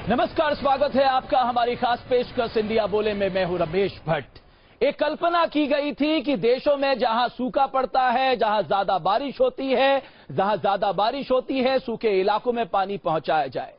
नमस्कार, स्वागत है आपका हमारी खास पेशकश इंडिया बोले में। मैं हूं रमेश भट्ट। एक कल्पना की गई थी कि देशों में जहां सूखा पड़ता है, जहां ज्यादा बारिश होती है, सूखे इलाकों में पानी पहुंचाया जाए।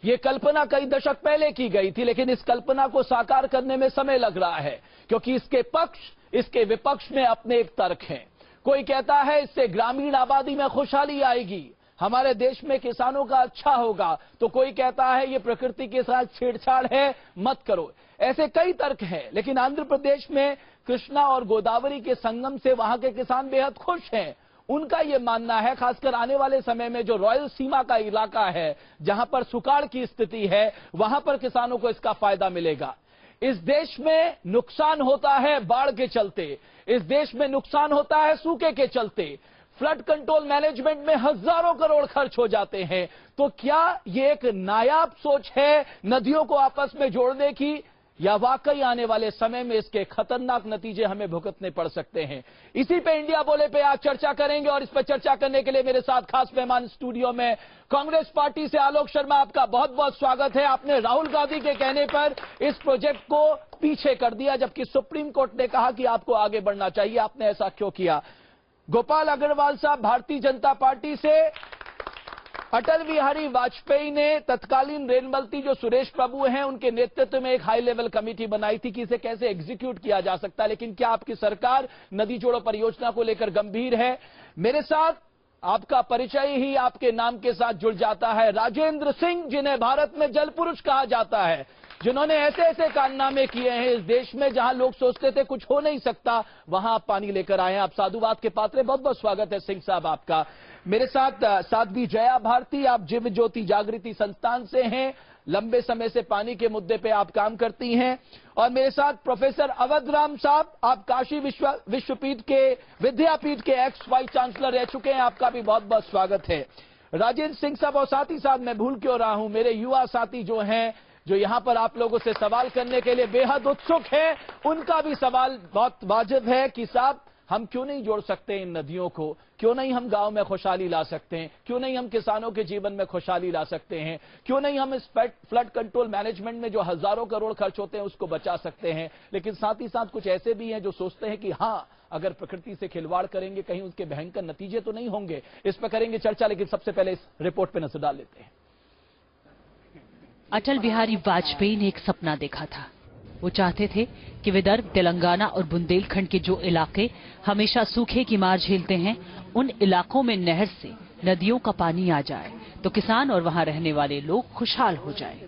ये कल्पना कई दशक पहले की गई थी, लेकिन इस कल्पना को साकार करने में समय लग रहा है, क्योंकि इसके पक्ष, इसके विपक्ष में अपने एक तर्क हैं। कोई कहता है इससे ग्रामीण आबादी में खुशहाली आएगी, हमारे देश में किसानों का अच्छा होगा, तो कोई कहता है ये प्रकृति के साथ छेड़छाड़ है, मत करो। ऐसे कई तर्क हैं, लेकिन आंध्र प्रदेश में कृष्णा और गोदावरी के संगम से वहां के किसान बेहद खुश हैं। उनका यह मानना है, खासकर आने वाले समय में जो रॉयल सीमा का इलाका है, जहां पर सुकाड़ की स्थिति है, वहां पर किसानों को इसका फायदा मिलेगा। इस देश में नुकसान होता है बाढ़ के चलते, इस देश में नुकसान होता है सूखे के चलते, फ्लड कंट्रोल मैनेजमेंट में हजारों करोड़ खर्च हो जाते हैं। तो क्या ये एक नायाब सोच है नदियों को आपस में जोड़ने की, या वाकई आने वाले समय में इसके खतरनाक नतीजे हमें भुगतने पड़ सकते हैं? इसी पे इंडिया बोले पे आज चर्चा करेंगे, और इस पर चर्चा करने के लिए मेरे साथ खास मेहमान स्टूडियो में कांग्रेस पार्टी से आलोक शर्मा, आपका बहुत बहुत स्वागत है। आपने राहुल गांधी के कहने पर इस प्रोजेक्ट को पीछे कर दिया, जबकि सुप्रीम कोर्ट ने कहा कि आपको आगे बढ़ना चाहिए, आपने ऐसा क्यों किया? गोपाल अग्रवाल साहब भारतीय जनता पार्टी से, अटल बिहारी वाजपेयी ने तत्कालीन रेल मंत्री जो सुरेश प्रभु हैं, उनके नेतृत्व में एक हाई लेवल कमेटी बनाई थी कि इसे कैसे एग्जीक्यूट किया जा सकता है, लेकिन क्या आपकी सरकार नदी जोड़ो परियोजना को लेकर गंभीर है? मेरे साथ आपका परिचय ही आपके नाम के साथ जुड़ जाता है, राजेंद्र सिंह, जिन्हें भारत में जल पुरुष कहा जाता है, जिन्होंने ऐसे ऐसे कारनामे किए हैं इस देश में, जहां लोग सोचते थे कुछ हो नहीं सकता, वहां आप पानी लेकर आए हैं। आप साधुवाद के पात्र, बहुत बहुत स्वागत है सिंह साहब आपका। मेरे साथ साध्वी जया भारती, आप जीव ज्योति जागृति संस्थान से हैं, लंबे समय से पानी के मुद्दे पे आप काम करती हैं। और मेरे साथ प्रोफेसर अवध राम साहब, आप काशी विश्वपीठ के विद्यापीठ के एक्स वाइस चांसलर रह चुके हैं, आपका भी बहुत बहुत स्वागत है। राजेंद्र सिंह साहब, और साथ ही साथ मैं भूल क्यों रहा हूं, मेरे युवा साथी जो हैं, जो यहां पर आप लोगों से सवाल करने के लिए बेहद उत्सुक है, उनका भी सवाल बहुत वाजिब है कि साहब हम क्यों नहीं जोड़ सकते इन नदियों को, क्यों नहीं हम गांव में खुशहाली ला सकते हैं, क्यों नहीं हम किसानों के जीवन में खुशहाली ला सकते हैं, क्यों नहीं हम इस फ्लड कंट्रोल मैनेजमेंट में जो हजारों करोड़ खर्च होते हैं उसको बचा सकते हैं? लेकिन साथ ही साथ कुछ ऐसे भी हैं जो सोचते हैं कि हां, अगर प्रकृति से खिलवाड़ करेंगे कहीं उसके भयंकर नतीजे तो नहीं होंगे। इस पर करेंगे चर्चा, लेकिन सबसे पहले इस रिपोर्ट पर नजर डाल लेते हैं। अटल बिहारी वाजपेयी ने एक सपना देखा था। वो चाहते थे कि विदर्भ, तेलंगाना और बुंदेलखंड के जो इलाके हमेशा सूखे की मार झेलते हैं, उन इलाकों में नहर से नदियों का पानी आ जाए तो किसान और वहां रहने वाले लोग खुशहाल हो जाएं।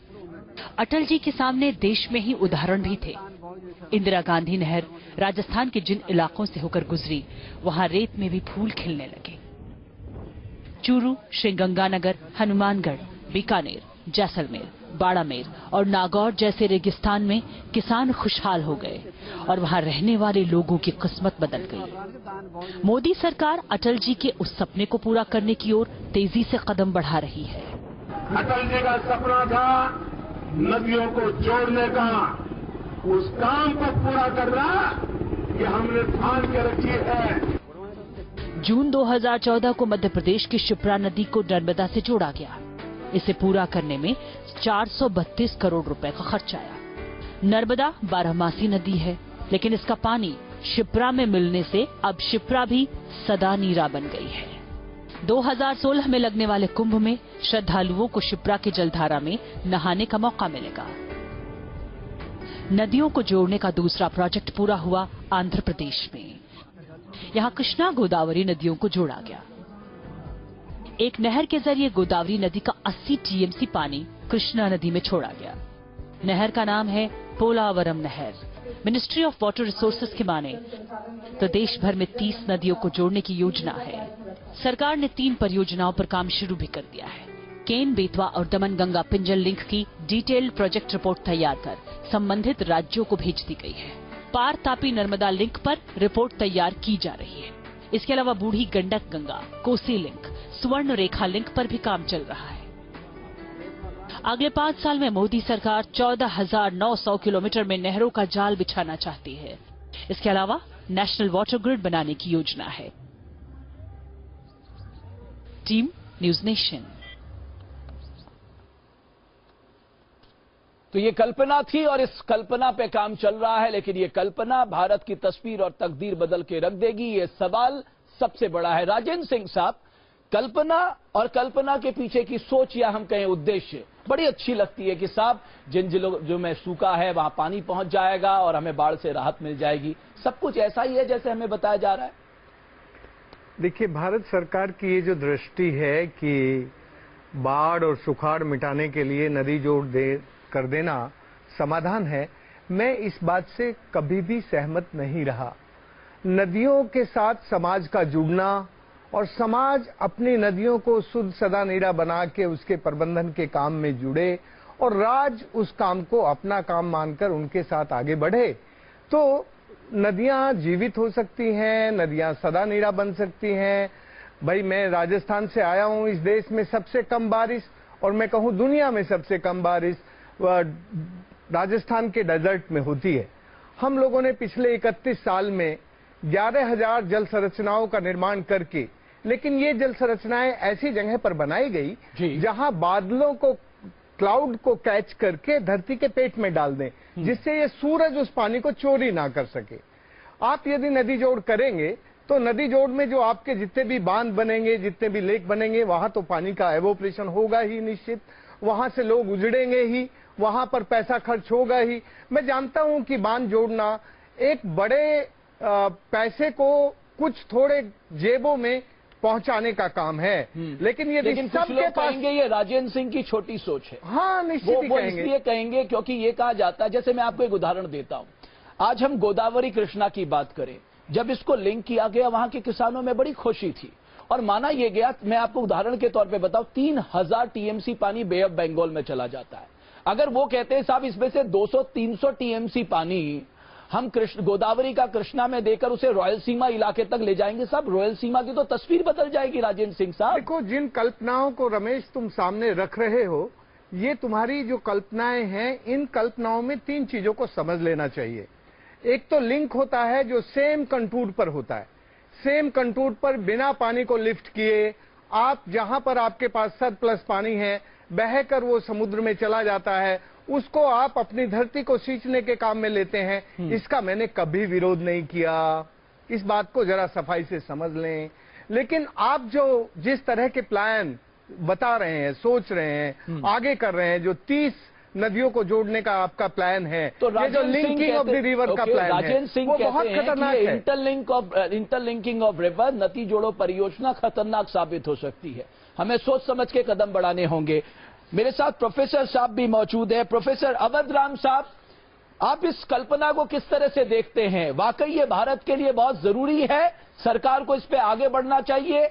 अटल जी के सामने देश में ही उदाहरण भी थे। इंदिरा गांधी नहर राजस्थान के जिन इलाकों से होकर गुजरी, वहां रेत में भी फूल खिलने लगे। चूरू, श्रीगंगानगर, हनुमानगढ़, बीकानेर, जैसलमेर, बाड़ामेर और नागौर जैसे रेगिस्तान में किसान खुशहाल हो गए और वहां रहने वाले लोगों की किस्मत बदल गई। मोदी सरकार अटल जी के उस सपने को पूरा करने की ओर तेजी से कदम बढ़ा रही है। अटल जी का सपना था नदियों को जोड़ने का, उस काम को पूरा करना कि हमने ठान के रखी है। जून 2014 को मध्य प्रदेश की शिप्रा नदी को नर्मदा से जोड़ा गया। इसे पूरा करने में 432 करोड़ रुपए का खर्च आया। नर्मदा बारहमासी नदी है, लेकिन इसका पानी शिप्रा में मिलने से अब शिप्रा भी सदा नीरा बन गई है। 2016 में लगने वाले कुंभ में श्रद्धालुओं को शिप्रा के जलधारा में नहाने का मौका मिलेगा। नदियों को जोड़ने का दूसरा प्रोजेक्ट पूरा हुआ आंध्र प्रदेश में। यहां कृष्णा गोदावरी नदियों को जोड़ा गया। एक नहर के जरिए गोदावरी नदी का 80 टीएमसी पानी कृष्णा नदी में छोड़ा गया। नहर का नाम है पोलावरम नहर। मिनिस्ट्री ऑफ वाटर रिसोर्सेज की माने तो देश भर में 30 नदियों को जोड़ने की योजना है। सरकार ने 3 परियोजनाओं पर काम शुरू भी कर दिया है। केन, बेतवा और दमन गंगा पिंजल लिंक की डिटेल्ड प्रोजेक्ट रिपोर्ट तैयार कर संबंधित राज्यों को भेज दी गई है। पार तापी नर्मदा लिंक पर रिपोर्ट तैयार की जा रही है। इसके अलावा बूढ़ी गंडक गंगा, कोसी लिंक, स्वर्ण रेखा लिंक पर भी काम चल रहा है। अगले 5 साल में मोदी सरकार 14,900 किलोमीटर में नहरों का जाल बिछाना चाहती है। इसके अलावा नेशनल वाटर ग्रिड बनाने की योजना है। Team news nation. तो ये कल्पना थी और इस कल्पना पे काम चल रहा है, लेकिन ये कल्पना भारत की तस्वीर और तकदीर बदल के रख देगी, ये सवाल सबसे बड़ा है। राजेंद्र सिंह साहब, कल्पना और कल्पना के पीछे की सोच या हम कहें उद्देश्य बड़ी अच्छी लगती है कि साहब जिन जिलों जो में सूखा है वहां पानी पहुंच जाएगा और हमें बाढ़ से राहत मिल जाएगी। सब कुछ ऐसा ही है जैसे हमें बताया जा रहा है। देखिए, भारत सरकार की ये जो दृष्टि है कि बाढ़ और सुखाड़ मिटाने के लिए नदी जोड़ कर देना समाधान है, मैं इस बात से कभी भी सहमत नहीं रहा। नदियों के साथ समाज का जुड़ना और समाज अपनी नदियों को शुद्ध सदा नीरा बना के उसके प्रबंधन के काम में जुड़े और राज्य उस काम को अपना काम मानकर उनके साथ आगे बढ़े, तो नदियां जीवित हो सकती हैं, नदियां सदा नीरा बन सकती हैं। भाई, मैं राजस्थान से आया हूं, इस देश में सबसे कम बारिश और मैं कहूं दुनिया में सबसे कम बारिश राजस्थान के डेजर्ट में होती है। हम लोगों ने पिछले 31 साल में 11,000 जल संरचनाओं का निर्माण करके, लेकिन ये जल संरचनाएं ऐसी जगह पर बनाई गई जहां बादलों को, क्लाउड को कैच करके धरती के पेट में डाल दें, जिससे ये सूरज उस पानी को चोरी ना कर सके। आप यदि नदी जोड़ करेंगे तो नदी जोड़ में जो आपके जितने भी बांध बनेंगे, जितने भी लेक बनेंगे, वहां तो पानी का एवोपरेशन होगा ही निश्चित, वहां से लोग उजड़ेंगे ही, वहां पर पैसा खर्च होगा ही। मैं जानता हूं कि बांध जोड़ना एक बड़े पैसे को कुछ थोड़े जेबों में पहुंचाने का काम है, लेकिन ये सबके पास ये राजेंद्र सिंह की छोटी सोच है। हाँ, निश्चित वो इसलिए कहेंगे क्योंकि ये कहा जाता है, जैसे मैं आपको एक उदाहरण देता हूं। आज हम गोदावरी कृष्णा की बात करें, जब इसको लिंक किया गया वहां के किसानों में बड़ी खुशी थी और माना यह गया, मैं आपको उदाहरण के तौर पे बताऊं, 3000 टीएमसी पानी बे ऑफ बंगाल में चला जाता है। अगर वो कहते हैं साहब इसमें से 200-300 टीएमसी पानी हम गोदावरी का कृष्णा में देकर उसे रॉयल सीमा इलाके तक ले जाएंगे, साहब रॉयल सीमा की तो तस्वीर बदल जाएगी। राजेंद्र सिंह साहब, देखो, जिन कल्पनाओं को रमेश तुम सामने रख रहे हो, ये तुम्हारी जो कल्पनाएं हैं, इन कल्पनाओं में 3 चीजों को समझ लेना चाहिए। एक तो लिंक होता है जो सेम कंटूर पर होता है, सेम कंटूर पर बिना पानी को लिफ्ट किए आप जहां पर आपके पास सरप्लस पानी है बहकर वो समुद्र में चला जाता है, उसको आप अपनी धरती को सींचने के काम में लेते हैं। इसका मैंने कभी विरोध नहीं किया, इस बात को जरा सफाई से समझ लें। लेकिन आप जो जिस तरह के प्लान बता रहे हैं, सोच रहे हैं, आगे कर रहे हैं, जो 30 नदियों को जोड़ने का आपका प्लान है, तो ये जो लिंकिंग ऑफ द रिवर का प्लान है, वो बहुत खतरनाक है। इंटरलिंकिंग ऑफ रिवर, नदी जोड़ो परियोजना खतरनाक साबित हो सकती है। हमें सोच समझ के कदम बढ़ाने होंगे। मेरे साथ प्रोफेसर साहब भी मौजूद है। प्रोफेसर अवध राम साहब, आप इस कल्पना को किस तरह से देखते हैं? वाकई ये भारत के लिए बहुत जरूरी है, सरकार को इस पे आगे बढ़ना चाहिए?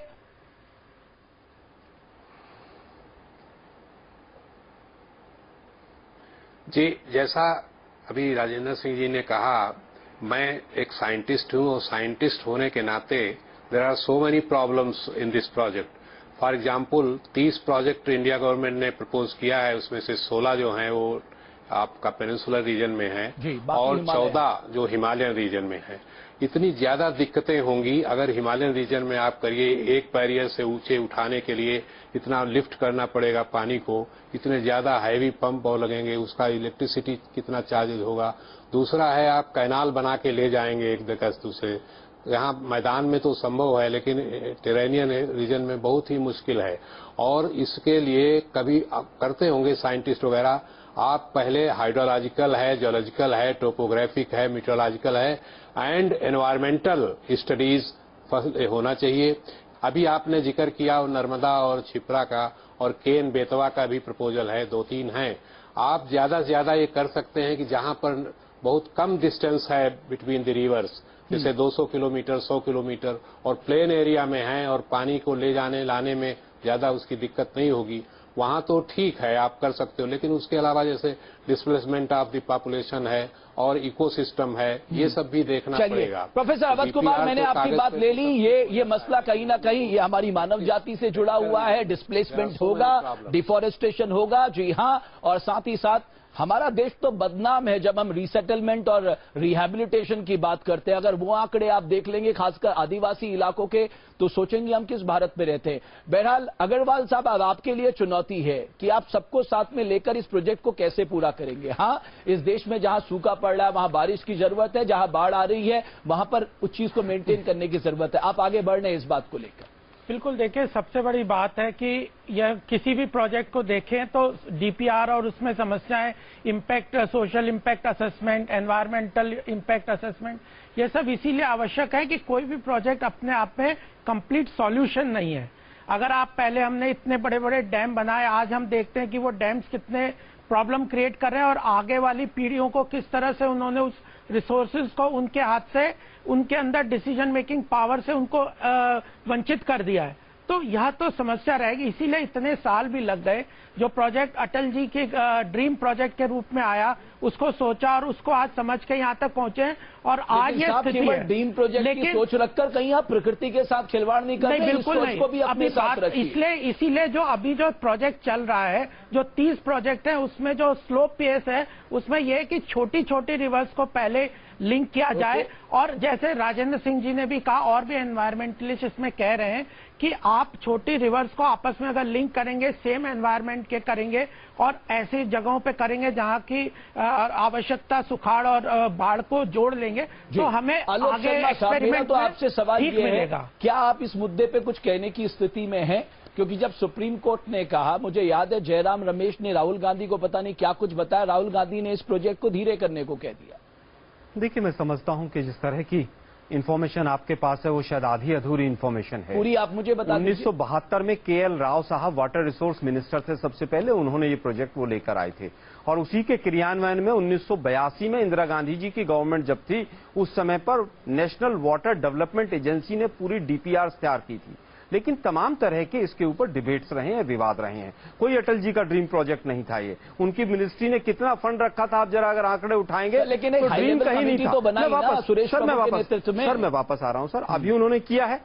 जी, जैसा अभी राजेंद्र सिंह जी ने कहा, मैं एक साइंटिस्ट हूं और साइंटिस्ट होने के नाते there are so many problems in this project. For example 30 project India government ने प्रपोज किया है, उसमें से 16 जो हैं वो आपका पेनिनसुलर रीजन में है और 14 जो हिमालयन रीजन में है। इतनी ज्यादा दिक्कतें होंगी अगर हिमालयन रीजन में आप करिए, एक बैरियर से ऊंचे उठाने के लिए इतना लिफ्ट करना पड़ेगा पानी को, इतने ज्यादा हैवी पंप और लगेंगे, उसका इलेक्ट्रिसिटी कितना चार्जेज होगा। दूसरा है आप कैनाल बना के ले जाएंगे एक जगह से दूसरे, यहाँ मैदान में तो संभव है लेकिन टेरेनियन रीजन में बहुत ही मुश्किल है। और इसके लिए कभी करते होंगे साइंटिस्ट वगैरह, आप पहले हाइड्रोलॉजिकल है, जियोलॉजिकल है, टोपोग्राफिक है, मीटरोलॉजिकल है एंड एनवायरमेंटल स्टडीज होना चाहिए। अभी आपने जिक्र किया नर्मदा और छिप्रा का और केन बेतवा का भी प्रपोजल है, 2-3 हैं। आप ज्यादा से ज्यादा ये कर सकते हैं कि जहां पर बहुत कम डिस्टेंस है बिटवीन द रिवर्स, जैसे 200 किलोमीटर, 100 किलोमीटर और प्लेन एरिया में है और पानी को ले जाने लाने में ज्यादा उसकी दिक्कत नहीं होगी, वहां तो ठीक है आप कर सकते हो। लेकिन उसके अलावा जैसे डिस्प्लेसमेंट ऑफ द पॉपुलेशन है और इकोसिस्टम है, ये सब भी देखना पड़ेगा। प्रोफेसर अवध कुमार, मैंने आपकी बात ले ली। ये मसला कहीं ना कहीं ये हमारी मानव जाति से जुड़ा हुआ है। डिस्प्लेसमेंट होगा, डिफॉरेस्टेशन होगा, जी हाँ, और साथ ही साथ हमारा देश तो बदनाम है जब हम रीसेटलमेंट और रिहैबिलिटेशन की बात करते हैं। अगर वो आंकड़े आप देख लेंगे खासकर आदिवासी इलाकों के, तो सोचेंगे हम किस भारत में रहते हैं। बहरहाल अग्रवाल साहब, अब आपके लिए चुनौती है कि आप सबको साथ में लेकर इस प्रोजेक्ट को कैसे पूरा करेंगे। हाँ, इस देश में जहां सूखा पड़ रहा है वहां बारिश की जरूरत है, जहां बाढ़ आ रही है वहां पर उस चीज को मेंटेन करने की जरूरत है। आप आगे बढ़ रहे हैं इस बात को लेकर। बिल्कुल, देखिए सबसे बड़ी बात है कि यह किसी भी प्रोजेक्ट को देखें तो डीपीआर और उसमें समस्याएं, impact, social impact assessment, environmental impact assessment, यह सब इसीलिए आवश्यक है कि कोई भी प्रोजेक्ट अपने आप में कंप्लीट सॉल्यूशन नहीं है। अगर आप पहले हमने इतने बड़े बड़े डैम बनाए, आज हम देखते हैं कि वो डैम्स कितने प्रॉब्लम क्रिएट कर रहे हैं और आगे वाली पीढ़ियों को किस तरह से उन्होंने उस रिसोर्सेज को उनके हाथ से, उनके अंदर डिसीजन मेकिंग पावर से उनको वंचित कर दिया है। तो यह तो समस्या रहेगी, इसीलिए इतने साल भी लग गए। जो प्रोजेक्ट अटल जी के ड्रीम प्रोजेक्ट के रूप में आया, उसको सोचा और उसको आज समझ के यहाँ तक पहुंचे और आज ये स्थिति है। ड्रीम प्रोजेक्ट की सोच रखकर कहीं आप प्रकृति के साथ खिलवाड़ नहीं करते, बिल्कुल नहीं। को भी अपने साथ रखिए। इसीलिए जो अभी जो प्रोजेक्ट चल रहा है, जो 30 प्रोजेक्ट है, उसमें जो स्लोप पेस है, उसमें यह है कि छोटी छोटी रिवर्स को पहले लिंक किया जाए। और जैसे राजेंद्र सिंह जी ने भी कहा, और भी एनवायरमेंटलिस्ट इसमें कह रहे हैं कि आप छोटी रिवर्स को आपस में अगर लिंक करेंगे, सेम एनवायरमेंट के करेंगे और ऐसी जगहों पे करेंगे जहां की आवश्यकता सुखाड़ और बाढ़ को जोड़ लेंगे, तो हमें आगे एक्सपेरिमेंट तो आपसे सवाल ये मिलेगा। है, क्या आप इस मुद्दे पे कुछ कहने की स्थिति में हैं? क्योंकि जब सुप्रीम कोर्ट ने कहा, मुझे याद है जयराम रमेश ने राहुल गांधी को पता नहीं क्या कुछ बताया, राहुल गांधी ने इस प्रोजेक्ट को धीरे करने को कह दिया। देखिए, मैं समझता हूं कि जिस तरह की इंफॉर्मेशन आपके पास है वो शायद आधी अधूरी इंफॉर्मेशन है। पूरी आप मुझे बता दीजिए। 1972 में केएल राव साहब वाटर रिसोर्स मिनिस्टर थे, सबसे पहले उन्होंने ये प्रोजेक्ट वो लेकर आए थे और उसी के क्रियान्वयन में 1982 में इंदिरा गांधी जी की गवर्नमेंट जब थी, उस समय पर नेशनल वाटर डेवलपमेंट एजेंसी ने पूरी डीपीआर तैयार की थी। लेकिन तमाम तरह के इसके ऊपर डिबेट्स रहे हैं, विवाद रहे हैं। कोई अटल जी का ड्रीम प्रोजेक्ट नहीं था ये। उनकी मिनिस्ट्री ने कितना फंड रखा था, आप जरा अगर आंकड़े उठाएंगे, लेकिन तो ड्रीम कहीं नहीं था। तो मैं वापस आ रहा हूं सर। अभी उन्होंने किया है,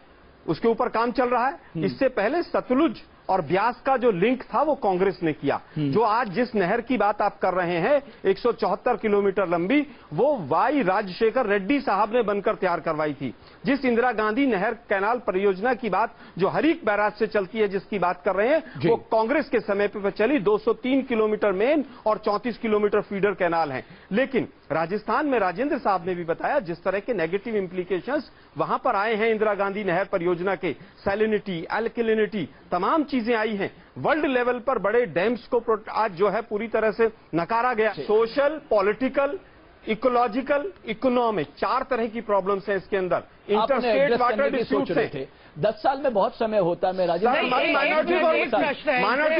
उसके ऊपर काम चल रहा है। इससे पहले सतलुज और ब्यास का जो लिंक था वो कांग्रेस ने किया। जो आज जिस नहर की बात आप कर रहे हैं 174 किलोमीटर लंबी, वो वाई राजशेखर रेड्डी साहब ने बनकर तैयार करवाई थी। जिस इंदिरा गांधी नहर कैनाल परियोजना की बात जो हरीक बैराज से चलती है, जिसकी बात कर रहे हैं, वो कांग्रेस के समय पर चली। 203 किलोमीटर मेन और 34 किलोमीटर फीडर कैनाल हैं। लेकिन राजस्थान में राजेंद्र साहब ने भी बताया जिस तरह के नेगेटिव इंप्लीकेशंस वहां पर आए हैं इंदिरा गांधी नहर परियोजना के, सैलिनिटी, एल्किलिनिटी, तमाम चीजें आई हैं। वर्ल्ड लेवल पर बड़े डैम्स को आज जो है पूरी तरह से नकारा गया। सोशल, पॉलिटिकल, इकोलॉजिकल, इकोनॉमिक, 4 तरह की प्रॉब्लम्स हैं इसके अंदर। इंटरस्टेट वाटर डिस्प्यूट थे। 10 साल में बहुत समय होता है। मेरा माइनॉरिटी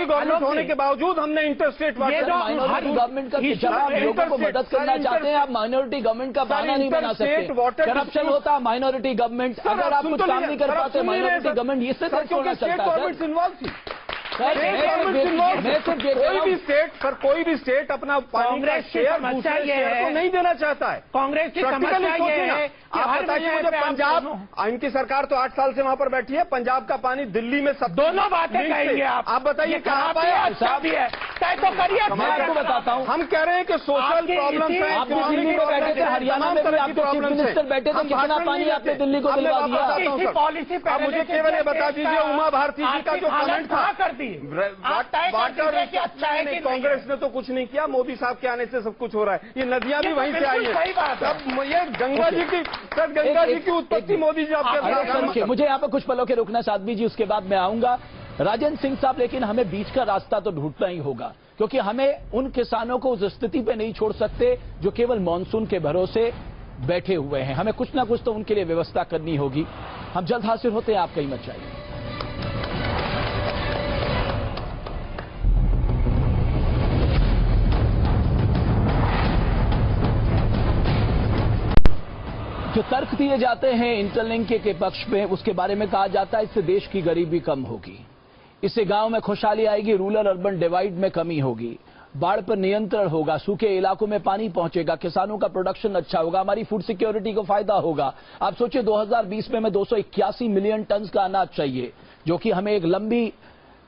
गवर्नमेंट होने के बावजूद हमने इंटरस्टेट वाटर, माइनॉरिटी गवर्नमेंट का जब आप लोगों को मदद करना चाहते हैं, आप माइनॉरिटी गवर्नमेंट का बहाना नहीं बना सकते। करप्शन होता है माइनॉरिटी गवर्नमेंट, अगर आप कुछ काम नहीं कर पाते माइनॉरिटी गवर्नमेंट, इससे छोड़ना चलता है। कोई भी स्टेट अपना पानी का शेयर को नहीं देना चाहता है। कांग्रेस की समस्या ये है कि आप बताइए मुझे, पंजाब, इनकी सरकार तो 8 साल से वहां पर बैठी है, पंजाब का पानी दिल्ली में सब दोनों बातें कहेंगे आप बताइए कहां पाया भी है, तय तो करिए। मैं आपको बताता हूँ, हम कह रहे हैं कि सोशल प्रॉब्लम है। आप दिल्ली में बैठे थे, हरियाणा में भी आपके चीफ मिनिस्टर बैठे थे, कितना पानी आपने दिल्ली को दिलवा दिया? पॉलिसी आप मुझे केवल ये बता दीजिए, उमा भारती जी का जो कमेंट था, कांग्रेस ने तो कुछ नहीं किया, मोदी साहब के आने से सब कुछ हो रहा है। ये नदियां भी वहीं से आई है। ये गंगा जी की उत्पत्ति मोदी जी आपके। मुझे यहाँ पर कुछ पलों के रुकना साध्वी जी, उसके बाद मैं आऊंगा राजेंद्र सिंह साहब। लेकिन हमें बीच का रास्ता तो ढूंढना ही होगा, क्योंकि हमें उन किसानों को उस स्थिति पे नहीं छोड़ सकते जो केवल मानसून के भरोसे बैठे हुए हैं। हमें कुछ ना कुछ तो उनके लिए व्यवस्था करनी होगी। हम जल्द हाजिर होते हैं, आप कहीं मत जाइए। जो तर्क दिए जाते हैं इंटरलिंक के पक्ष में, उसके बारे में कहा जाता है इससे देश की गरीबी कम होगी, इससे गांव में खुशहाली आएगी, रूरल अर्बन डिवाइड में कमी होगी, बाढ़ पर नियंत्रण होगा, सूखे इलाकों में पानी पहुंचेगा, किसानों का प्रोडक्शन अच्छा होगा, हमारी फूड सिक्योरिटी को फायदा होगा। आप सोचिए 2020 में हमें 281 मिलियन टन का अनाज चाहिए, जो कि हमें एक लंबी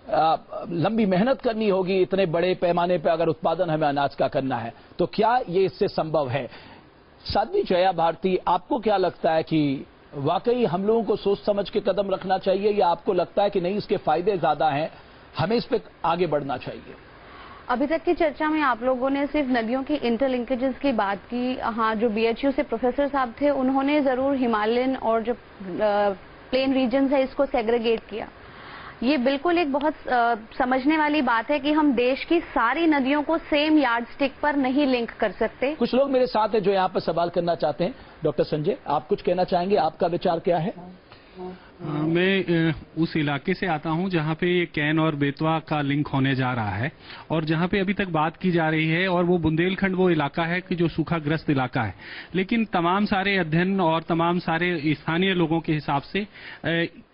लंबी मेहनत करनी होगी, इतने बड़े पैमाने पर अगर उत्पादन हमें अनाज का करना है, तो क्या ये इससे संभव है? साध्वी जया भारती, आपको क्या लगता है कि वाकई हम लोगों को सोच समझ के कदम रखना चाहिए, या आपको लगता है कि नहीं इसके फायदे ज्यादा हैं, हमें इस पे आगे बढ़ना चाहिए? अभी तक की चर्चा में आप लोगों ने सिर्फ नदियों की इंटरलिंकेजेस की बात की। हाँ, जो BHU से प्रोफेसर साहब थे उन्होंने जरूर हिमालयन और जो प्लेन रीजन्स है इसको सेग्रीगेट किया। ये बिल्कुल एक बहुत समझने वाली बात है कि हम देश की सारी नदियों को सेम यार्डस्टिक पर नहीं लिंक कर सकते। कुछ लोग मेरे साथ हैं जो यहाँ पर सवाल करना चाहते हैं। डॉक्टर संजय, आप कुछ कहना चाहेंगे? आपका विचार क्या है? मैं उस इलाके से आता हूं जहां पे ये कैन और बेतवा का लिंक होने जा रहा है, और जहां पे अभी तक बात की जा रही है, और वो बुंदेलखंड वो इलाका है कि जो सूखाग्रस्त इलाका है। लेकिन तमाम सारे अध्ययन और तमाम सारे स्थानीय लोगों के हिसाब से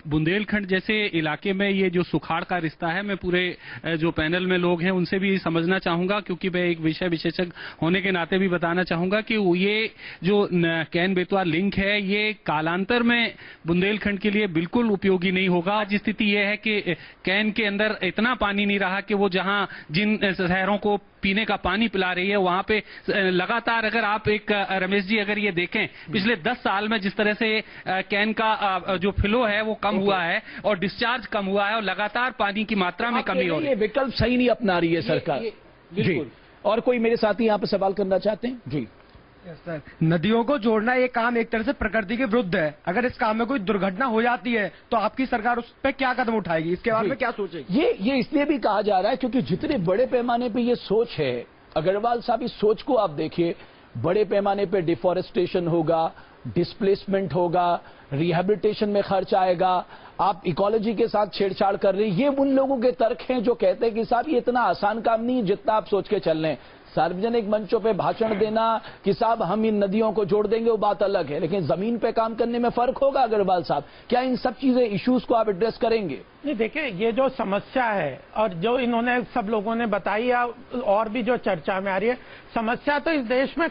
बुंदेलखंड जैसे इलाके में ये जो सुखाड़ का रिश्ता है, मैं पूरे जो पैनल में लोग हैं उनसे भी समझना चाहूंगा, क्योंकि मैं एक विषय विशेषज्ञ होने के नाते भी बताना चाहूंगा कि ये जो कैन बेतवा लिंक है ये कालांतर में बुंदेलखंड के लिए बिल्कुल उपयोगी नहीं होगा। आज स्थिति यह है कि कैन के अंदर इतना पानी नहीं रहा कि वो जहां जिन शहरों को पीने का पानी पिला रही है वहां पे लगातार, अगर आप एक रमेश जी अगर ये देखें पिछले 10 साल में जिस तरह से कैन का जो फ्लो है वो कम हुआ है और डिस्चार्ज कम हुआ है और लगातार पानी की मात्रा में कमी हो रही है। ये विकल्प सही नहीं अपना रही है सरकार। जी, और कोई मेरे साथी यहाँ पे सवाल करना चाहते हैं? जी सर, नदियों को जोड़ना ये काम एक तरह से प्रकृति के विरुद्ध है। अगर इस काम में कोई दुर्घटना हो जाती है तो आपकी सरकार उस पर क्या कदम उठाएगी? इसके बारे में क्या सोचेगी? ये इसलिए भी कहा जा रहा है क्योंकि जितने बड़े पैमाने पे ये सोच है, अग्रवाल साहब इस सोच को आप देखिए, बड़े पैमाने पे डिफॉरेस्टेशन होगा, डिस्प्लेसमेंट होगा, रिहेबिलिटेशन में खर्च आएगा, आप इकोलॉजी के साथ छेड़छाड़ कर रही। ये उन लोगों के तर्क हैं जो कहते हैं कि साहब ये इतना आसान काम नहीं जितना आप सोच के चल रहे हैं। सार्वजनिक मंचों पे भाषण देना कि साहब हम इन नदियों को जोड़ देंगे वो बात अलग है, लेकिन जमीन पे काम करने में फर्क होगा। अग्रवाल साहब, क्या इन सब चीजें इश्यूज को आप एड्रेस करेंगे? नहीं, देखिए ये जो समस्या है और जो इन्होंने सब लोगों ने बताई है और भी जो चर्चा में आ रही है, समस्या तो इस देश में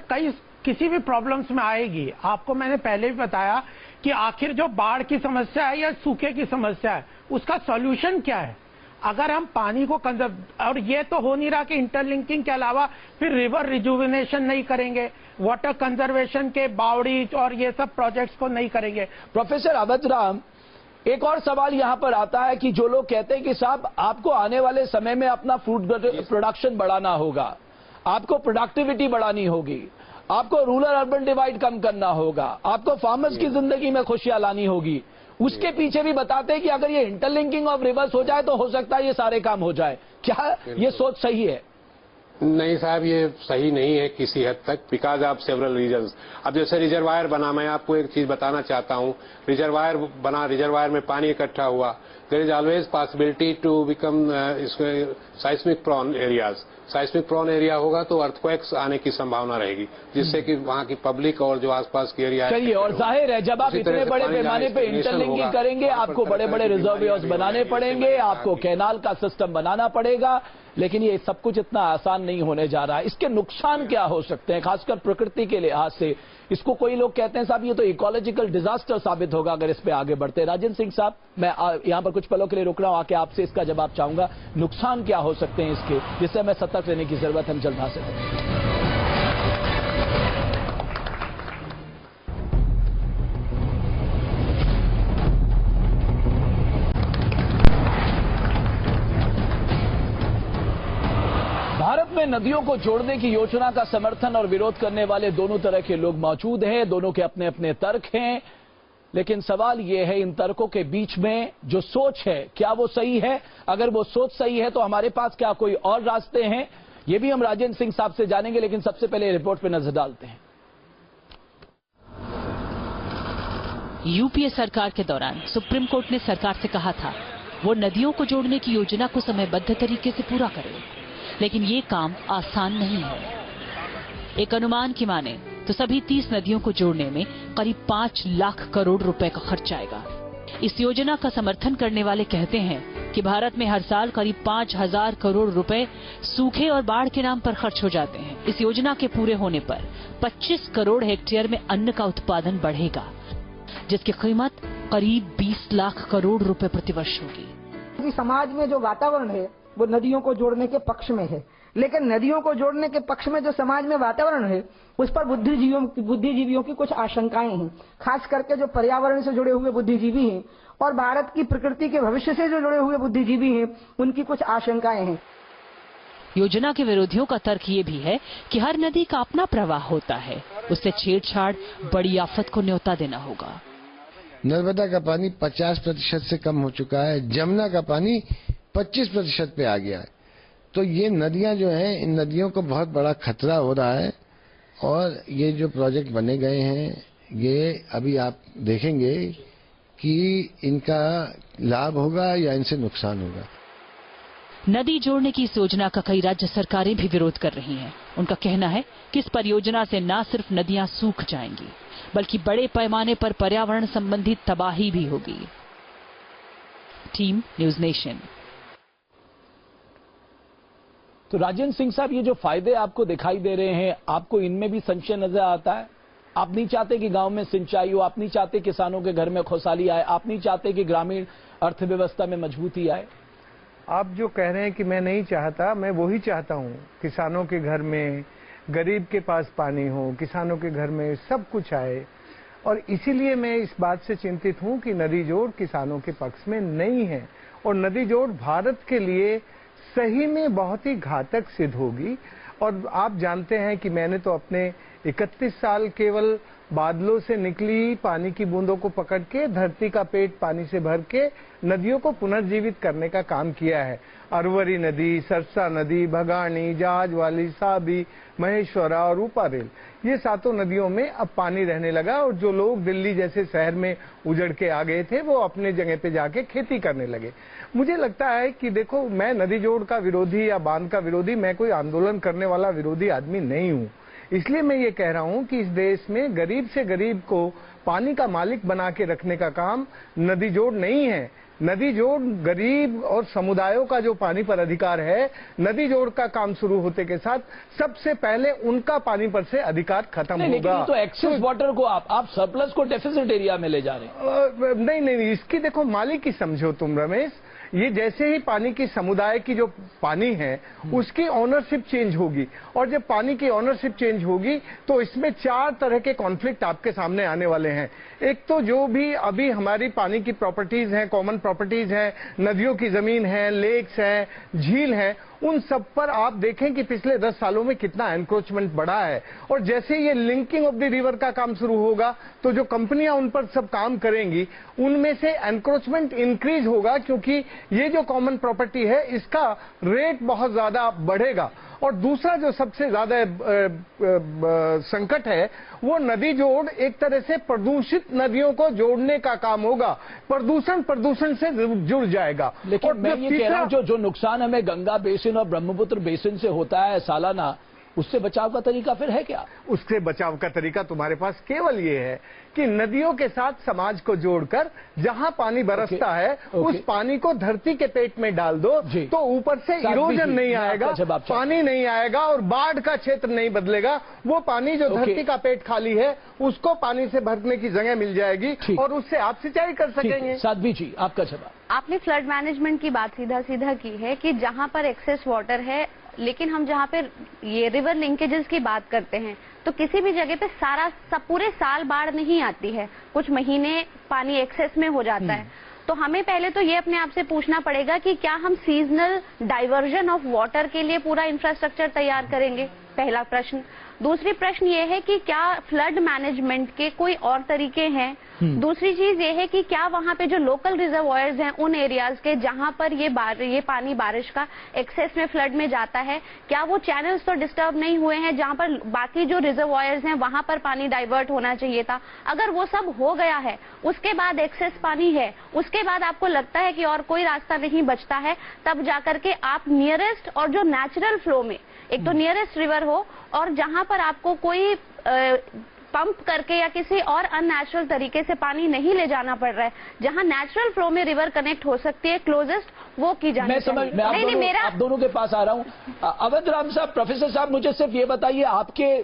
किसी भी प्रॉब्लम्स में आएगी। आपको मैंने पहले भी बताया कि आखिर जो बाढ़ की समस्या है या सूखे की समस्या है, उसका सॉल्यूशन क्या है? अगर हम पानी को कंजर्व, और ये तो हो नहीं रहा कि इंटरलिंकिंग के अलावा फिर रिवर रिजुविनेशन नहीं करेंगे, वाटर कंजर्वेशन के बावड़ी और ये सब प्रोजेक्ट्स को नहीं करेंगे। प्रोफेसर अवध राम, एक और सवाल यहां पर आता है कि जो लोग कहते हैं कि साहब आपको आने वाले समय में अपना फूड प्रोडक्शन बढ़ाना होगा, आपको प्रोडक्टिविटी बढ़ानी होगी, आपको रूरल अर्बन डिवाइड कम करना होगा, आपको फार्मर्स की जिंदगी में खुशियां लानी होगी, उसके पीछे भी बताते हैं कि अगर ये इंटरलिंकिंग ऑफ रिवर्स हो जाए तो हो सकता है ये सारे काम हो जाए। क्या ये सोच सही है? नहीं साहब, ये सही नहीं है किसी हद तक, बिकॉज ऑफ सेवरल रीजंस। अब जैसे रिजर्वायर बना, मैं आपको एक चीज बताना चाहता हूँ। रिजर्वायर बना, रिजर्वायर में पानी इकट्ठा हुआ, there is always possibility to become seismic prone areas. Seismic prone area होगा तो अर्थक्वेक्स आने की संभावना रहेगी, जिससे कि वहाँ की पब्लिक और जो आसपास की एरिया है। चलिए, और जाहिर है जब आप इतने बड़े पैमाने पे इंटरलिंकिंग करेंगे, आपको बड़े बड़े रिजर्वोयर्स बनाने पड़ेंगे, आपको कैनाल का सिस्टम बनाना पड़ेगा, लेकिन ये सब कुछ इतना आसान नहीं होने जा रहा है। इसके नुकसान क्या हो सकते हैं, खासकर प्रकृति के लिहाज से? इसको कोई लोग कहते हैं साहब ये तो इकोलॉजिकल डिजास्टर साबित होगा अगर इस पे आगे बढ़ते हैं। राजेंद्र सिंह साहब, मैं यहां पर कुछ पलों के लिए रुक रहा हूं, आके आपसे इसका जवाब चाहूंगा। नुकसान क्या हो सकते हैं इसके, जिससे हमें सतर्क रहने की जरूरत है, हम जल्द हासिल करें। भारत में नदियों को जोड़ने की योजना का समर्थन और विरोध करने वाले दोनों तरह के लोग मौजूद हैं, दोनों के अपने अपने तर्क हैं, लेकिन सवाल यह है इन तर्कों के बीच में जो सोच है क्या वो सही है? अगर वो सोच सही है तो हमारे पास क्या कोई और रास्ते हैं? ये भी हम राजेंद्र सिंह साहब से जानेंगे, लेकिन सबसे पहले रिपोर्ट पर नजर डालते हैं। यूपीए सरकार के दौरान सुप्रीम कोर्ट ने सरकार से कहा था वो नदियों को जोड़ने की योजना को समयबद्ध तरीके से पूरा करे, लेकिन ये काम आसान नहीं है। एक अनुमान की माने तो सभी 30 नदियों को जोड़ने में करीब 5 लाख करोड़ रुपए का खर्च आएगा। इस योजना का समर्थन करने वाले कहते हैं कि भारत में हर साल करीब 5,000 करोड़ रुपए सूखे और बाढ़ के नाम पर खर्च हो जाते हैं। इस योजना के पूरे होने पर 25 करोड़ हेक्टेयर में अन्न का उत्पादन बढ़ेगा, जिसकी कीमत करीब 20 लाख करोड़ रुपए प्रतिवर्ष होगी। कि समाज में जो वातावरण है वो नदियों को जोड़ने के पक्ष में है, लेकिन नदियों को जोड़ने के पक्ष में जो समाज में वातावरण है उस पर बुद्धिजीवियों की कुछ आशंकाएं हैं, खास करके जो पर्यावरण से जुड़े हुए बुद्धिजीवी हैं और भारत की प्रकृति के भविष्य से जो जुड़े हुए बुद्धिजीवी हैं उनकी कुछ आशंकाएं हैं। योजना के विरोधियों का तर्क ये भी है कि हर नदी का अपना प्रवाह होता है, उससे छेड़छाड़ बड़ी आफत को न्योता देना होगा। नर्मदा का पानी 50% से कम हो चुका है, जमुना का पानी 25% पे आ गया है। तो ये नदियां जो हैं, इन नदियों को बहुत बड़ा खतरा हो रहा है और ये जो प्रोजेक्ट बने गए हैं ये अभी आप देखेंगे कि इनका लाभ होगा या इनसे नुकसान होगा। नदी जोड़ने की इस योजना का कई राज्य सरकारें भी विरोध कर रही हैं। उनका कहना है कि इस परियोजना से न सिर्फ नदियां सूख जाएंगी बल्कि बड़े पैमाने पर पर्यावरण संबंधी तबाही भी होगी। Team news nation. तो राजेंद्र सिंह साहब, ये जो फायदे आपको दिखाई दे रहे हैं, आपको इनमें भी संशय नजर आता है? आप नहीं चाहते कि गांव में सिंचाई हो, आप नहीं चाहते किसानों के घर में खुशहाली आए, आप नहीं चाहते कि ग्रामीण अर्थव्यवस्था में मजबूती आए? आप जो कह रहे हैं कि मैं नहीं चाहता, मैं वही चाहता हूं। किसानों के घर में, गरीब के पास पानी हो, किसानों के घर में सब कुछ आए, और इसीलिए मैं इस बात से चिंतित हूं कि नदी जोड़ किसानों के पक्ष में नहीं है और नदी जोड़ भारत के लिए सही में बहुत ही घातक सिद्ध होगी। और आप जानते हैं कि मैंने तो अपने 31 साल केवल बादलों से निकली पानी की बूंदों को पकड़ के धरती का पेट पानी से भर के नदियों को पुनर्जीवित करने का काम किया है। अरवरी नदी, सरसा नदी, भगानी, जहाजवाली, साबी, महेश्वरा और ऊपारेल, ये सातों नदियों में अब पानी रहने लगा और जो लोग दिल्ली जैसे शहर में उजड़ के आ गए थे वो अपने जगह पे जाके खेती करने लगे। मुझे लगता है कि देखो, मैं नदी जोड़ का विरोधी या बांध का विरोधी, मैं कोई आंदोलन करने वाला विरोधी आदमी नहीं हूँ। इसलिए मैं ये कह रहा हूं कि इस देश में गरीब से गरीब को पानी का मालिक बना के रखने का काम नदी जोड़ नहीं है। नदी जोड़ गरीब और समुदायों का जो पानी पर अधिकार है, नदी जोड़ का काम शुरू होते के साथ सबसे पहले उनका पानी पर से अधिकार खत्म होगा। लेकिन तो एक्सेस वाटर को आप सरप्लस को डेफिसिट एरिया में ले जा रहे हैं। नहीं, इसकी देखो मालिक ही समझो तुम रमेश। ये जैसे ही पानी की समुदाय की जो पानी है उसकी ऑनरशिप चेंज होगी, और जब पानी की ऑनरशिप चेंज होगी तो इसमें 4 तरह के कॉन्फ्लिक्ट आपके सामने आने वाले हैं। एक तो जो भी अभी हमारी पानी की प्रॉपर्टीज हैं, कॉमन प्रॉपर्टीज हैं, नदियों की जमीन है, लेक्स हैं, झील है, उन सब पर आप देखें कि पिछले 10 सालों में कितना एनक्रोचमेंट बढ़ा है। और जैसे ये लिंकिंग ऑफ द रिवर का काम शुरू होगा तो जो कंपनियां उन पर सब काम करेंगी उनमें से एनक्रोचमेंट इंक्रीज होगा, क्योंकि ये जो कॉमन प्रॉपर्टी है इसका रेट बहुत ज्यादा बढ़ेगा। और दूसरा जो सबसे ज्यादा संकट है वो नदी जोड़ एक तरह से प्रदूषित नदियों को जोड़ने का काम होगा। प्रदूषण से जुड़ जाएगा। लेकिन और मैं ये कह रहा हूं जो नुकसान हमें गंगा बेसिन और ब्रह्मपुत्र बेसिन से होता है सालाना, उससे बचाव का तरीका फिर है क्या? उससे बचाव का तरीका तुम्हारे पास केवल ये है कि नदियों के साथ समाज को जोड़कर जहां पानी बरसता है उस पानी को धरती के पेट में डाल दो, तो ऊपर से इरोजन नहीं आएगा, पानी नहीं आएगा और बाढ़ का क्षेत्र नहीं बदलेगा। वो पानी जो धरती का पेट खाली है उसको पानी से भरने की जगह मिल जाएगी और उससे आप सिंचाई कर सकेंगे। साध्वी जी, आपका जवाब। आपने फ्लड मैनेजमेंट की बात सीधा की है कि जहां पर एक्सेस वाटर है, लेकिन हम जहाँ पे ये रिवर लिंकेजेस की बात करते हैं तो किसी भी जगह पे पूरे साल बाढ़ नहीं आती है, कुछ महीने पानी एक्सेस में हो जाता है। तो हमें पहले तो ये अपने आप से पूछना पड़ेगा कि क्या हम सीजनल डाइवर्जन ऑफ वाटर के लिए पूरा इंफ्रास्ट्रक्चर तैयार करेंगे, पहला प्रश्न। दूसरी प्रश्न ये है कि क्या फ्लड मैनेजमेंट के कोई और तरीके हैं। दूसरी चीज ये है कि क्या वहाँ पे जो लोकल रिजर्वॉयर्स हैं उन एरियाज के जहाँ पर ये पानी बारिश का एक्सेस में फ्लड में जाता है, क्या वो चैनल्स तो डिस्टर्ब नहीं हुए हैं जहाँ पर बाकी जो रिजर्वॉयर्स हैं वहाँ पर पानी डाइवर्ट होना चाहिए था? अगर वो सब हो गया है, उसके बाद एक्सेस पानी है, उसके बाद आपको लगता है कि और कोई रास्ता नहीं बचता है, तब जाकर के आप नियरेस्ट और जो नेचुरल फ्लो में, एक तो नियरेस्ट रिवर हो और जहां पर आपको कोई पंप करके या किसी और अननेचुरल तरीके से पानी नहीं ले जाना पड़ रहा है, जहां नेचुरल फ्लो में रिवर कनेक्ट हो सकती है क्लोजेस्ट, वो की जानी चाहिए। मैं आप दोनों के पास आ रहा हूं। अवध राम साहब, प्रोफेसर साहब, मुझे सिर्फ ये बताइए, आपके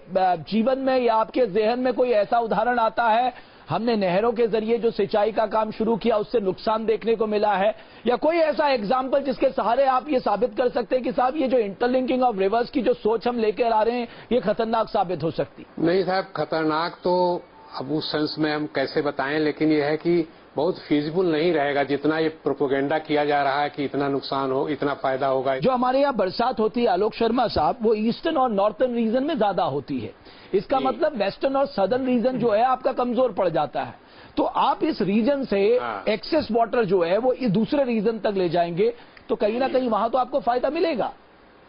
जीवन में या आपके जहन में कोई ऐसा उदाहरण आता है हमने नहरों के जरिए जो सिंचाई का काम शुरू किया उससे नुकसान देखने को मिला है, या कोई ऐसा एग्जाम्पल जिसके सहारे आप ये साबित कर सकते हैं कि साहब ये जो इंटरलिंकिंग ऑफ रिवर्स की जो सोच हम लेकर आ रहे हैं ये खतरनाक साबित हो सकती? नहीं साहब, खतरनाक तो अब उस सेंस में हम कैसे बताएं, लेकिन यह है कि बहुत फीजिबल नहीं रहेगा जितना ये प्रोपोगेंडा किया जा रहा है कि इतना नुकसान हो, इतना फायदा होगा। जो हमारे यहाँ बरसात होती है आलोक शर्मा साहब, वो ईस्टर्न और नॉर्थर्न रीजन में ज्यादा होती है। इसका मतलब वेस्टर्न और सदर्न रीजन जो है आपका कमजोर पड़ जाता है। तो आप इस रीजन से एक्सेस वाटर जो है वो इस दूसरे रीजन तक ले जाएंगे तो कहीं ना कहीं वहां तो आपको फायदा मिलेगा।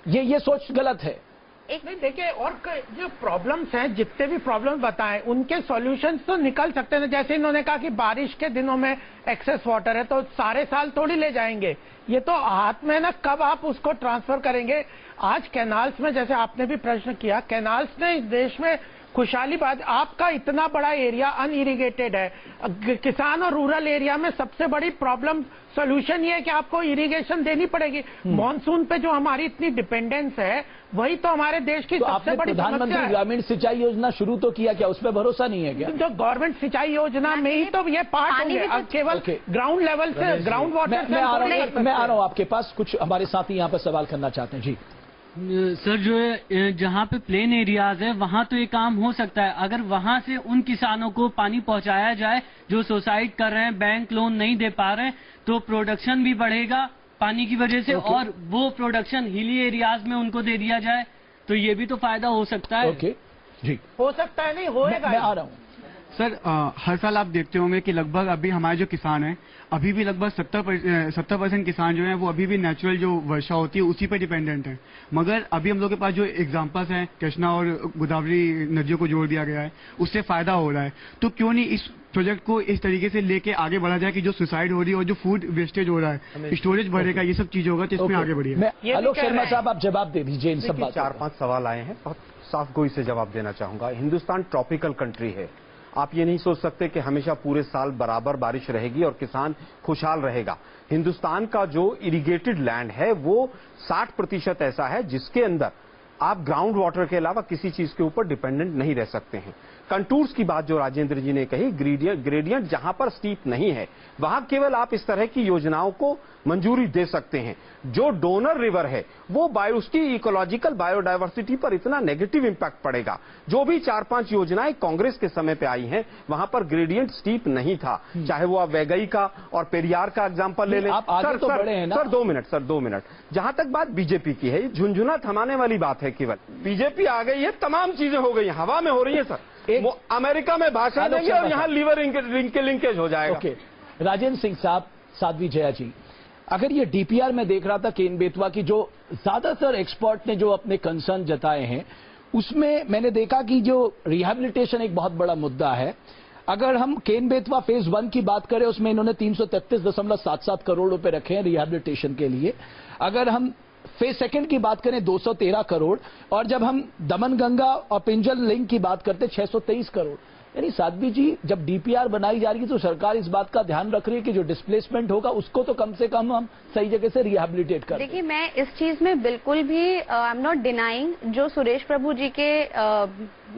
ये सोच गलत है। एक नहीं देखिए, और जो प्रॉब्लम्स हैं, जितने भी प्रॉब्लम बताएं उनके सॉल्यूशंस तो निकल सकते हैं। जैसे इन्होंने कहा कि बारिश के दिनों में एक्सेस वाटर है तो सारे साल थोड़ी ले जाएंगे, ये तो हाथ में ना कब आप उसको ट्रांसफर करेंगे। आज कैनाल्स में, जैसे आपने भी प्रश्न किया, कैनाल्स ने इस देश में खुशहाली बात, आपका इतना बड़ा एरिया अनइरिगेटेड है। किसान और रूरल एरिया में सबसे बड़ी प्रॉब्लम सोल्यूशन ये है कि आपको इरिगेशन देनी पड़ेगी। मॉनसून पे जो हमारी इतनी डिपेंडेंस है वही तो हमारे देश की सबसे बड़ी समस्या है। प्रधानमंत्री ग्रामीण सिंचाई योजना शुरू तो किया, क्या उसमें भरोसा नहीं है क्या? जो गवर्नमेंट सिंचाई योजना में ही तो ये पार्ट होंगे, अब केवल ग्राउंड लेवल से, ग्राउंड वाटर से। मैं आ रहा हूँ आपके पास, कुछ हमारे साथी यहाँ पर सवाल करना चाहते हैं। जी सर, जो है जहाँ पे प्लेन एरियाज है वहाँ तो ये काम हो सकता है। अगर वहाँ से उन किसानों को पानी पहुँचाया जाए जो सुसाइड कर रहे हैं, बैंक लोन नहीं दे पा रहे हैं, तो प्रोडक्शन भी बढ़ेगा पानी की वजह से, और वो प्रोडक्शन हिली एरियाज में उनको दे दिया जाए तो ये भी तो फायदा हो सकता है। जी हो सकता है, नहीं होएगा। मैं आ रहा हूँ सर। हर साल आप देखते होंगे कि लगभग अभी हमारे जो किसान हैं अभी भी लगभग 70% किसान जो हैं वो अभी भी नेचुरल जो वर्षा होती है उसी पर डिपेंडेंट हैं। मगर अभी हम लोग के पास जो एग्जांपल्स हैं, कृष्णा और गोदावरी नदियों को जोड़ दिया गया है, उससे फायदा हो रहा है। तो क्यों नहीं इस प्रोजेक्ट को इस तरीके से लेके आगे बढ़ा जाए कि जो सुसाइड हो रही है और जो फूड वेस्टेज हो रहा है, स्टोरेज बढ़ेगा, ये सब चीज होगा तो इसमें आगे बढ़िए। आलोक शर्मा साहब, आप जवाब दे दीजिए इन सब बातों। 4-5 सवाल आए हैं, बहुत साफ गोई से जवाब देना चाहूंगा। हिंदुस्तान ट्रॉपिकल कंट्री है। आप ये नहीं सोच सकते कि हमेशा पूरे साल बराबर बारिश रहेगी और किसान खुशहाल रहेगा। हिंदुस्तान का जो इरिगेटेड लैंड है वो 60% ऐसा है जिसके अंदर आप ग्राउंड वाटर के अलावा किसी चीज के ऊपर डिपेंडेंट नहीं रह सकते हैं। कंटूर्स की बात जो राजेंद्र जी ने कही, ग्रेडियंट जहां पर स्टीप नहीं है वहां केवल आप इस तरह की योजनाओं को मंजूरी दे सकते हैं। जो डोनर रिवर है वो उसकी इकोलॉजिकल बायोडायवर्सिटी पर इतना नेगेटिव इंपैक्ट पड़ेगा। जो भी 4-5 योजनाएं कांग्रेस के समय पे आई हैं वहां पर ग्रेडियंट स्टीप नहीं था, चाहे वो आप वैगई का और पेरियार का एग्जांपल ले लें। Sir 2 minute. जहां तक बात बीजेपी की है, झुंझुना थमाने वाली बात है। केवल बीजेपी आ गई है, तमाम चीजें हो गई, हवा में हो रही है सर। अमेरिका में भाषण देंगे और यहाँ लीवर लिंकेज हो जाएगा। राजेंद्र सिंह साहब, साध्वी जया जी, अगर ये डीपीआर में देख रहा था केन बेतवा की जो ज्यादातर एक्सपर्ट ने जो अपने कंसर्न जताए हैं, उसमें मैंने देखा कि जो रिहैबिलिटेशन एक बहुत बड़ा मुद्दा है। अगर हम केन बेतवा फेज 1 की बात करें उसमें इन्होंने 333.77 करोड़ रुपए रखे हैं रिहैबिलिटेशन के लिए। अगर हम फेज 2 की बात करें 213 करोड़, और जब हम दमन गंगा और पिंजल लिंक की बात करते 623 करोड़। यानी साध्वी जी, जब डीपीआर बनाई जा रही है तो सरकार इस बात का ध्यान रख रही है कि जो डिस्प्लेसमेंट होगा उसको तो कम से कम हम सही जगह से रिहैबिलिटेट करें। देखिए, मैं इस चीज में बिल्कुल भी आई एम नॉट डिनाइंग, जो सुरेश प्रभु जी के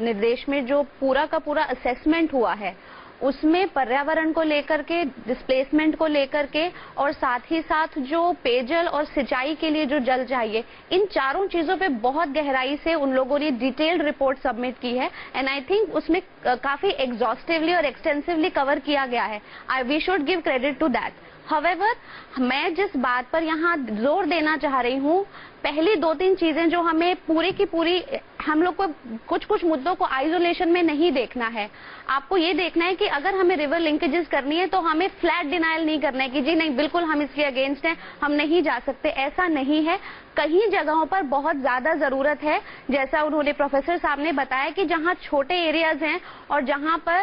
निर्देश में जो पूरा का पूरा असेसमेंट हुआ है उसमें पर्यावरण को लेकर के, डिस्प्लेसमेंट को लेकर के, और साथ ही साथ जो पेयजल और सिंचाई के लिए जो जल चाहिए, इन चारों चीजों पे बहुत गहराई से उन लोगों ने डिटेल्ड रिपोर्ट सबमिट की है। एंड आई थिंक उसमें काफी एग्जॉस्टिवली और एक्सटेंसिवली कवर किया गया है। We should give credit to that. However, मैं जिस बात पर यहाँ जोर देना चाह रही हूँ, पहली 2-3 चीजें जो हमें पूरी की पूरी, हम लोग को कुछ मुद्दों को आइसोलेशन में नहीं देखना है। आपको ये देखना है कि अगर हमें रिवर लिंकेजेस करनी है तो हमें फ्लैट डिनायल नहीं करना है कि जी नहीं, बिल्कुल हम इसके अगेंस्ट हैं, हम नहीं जा सकते। ऐसा नहीं है। कहीं जगहों पर बहुत ज्यादा जरूरत है, जैसा उन्होंने प्रोफेसर साहब ने बताया कि जहां छोटे एरियाज हैं और जहां पर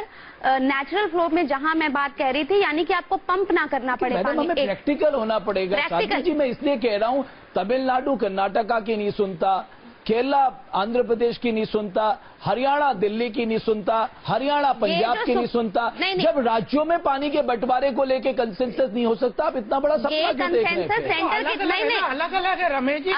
नेचुरल फ्लो में, जहां मैं बात कह रही थी, यानी कि आपको पंप ना करना पड़े पानी। हमें प्रैक्टिकल होना पड़ेगा। साध्वी जी, मैं इसलिए कह रहा हूँ, तमिलनाडु कर्नाटका की नहीं सुनता, केरला आंध्र प्रदेश की नहीं सुनता, हरियाणा दिल्ली की नहीं सुनता, हरियाणा पंजाब की नहीं सुनता। जब राज्यों में पानी के बंटवारे को लेके कंसेंसस नहीं हो सकता, आप इतना बड़ा सपना क्यों देख रहे हैं? अलग अलग है रमेश जी,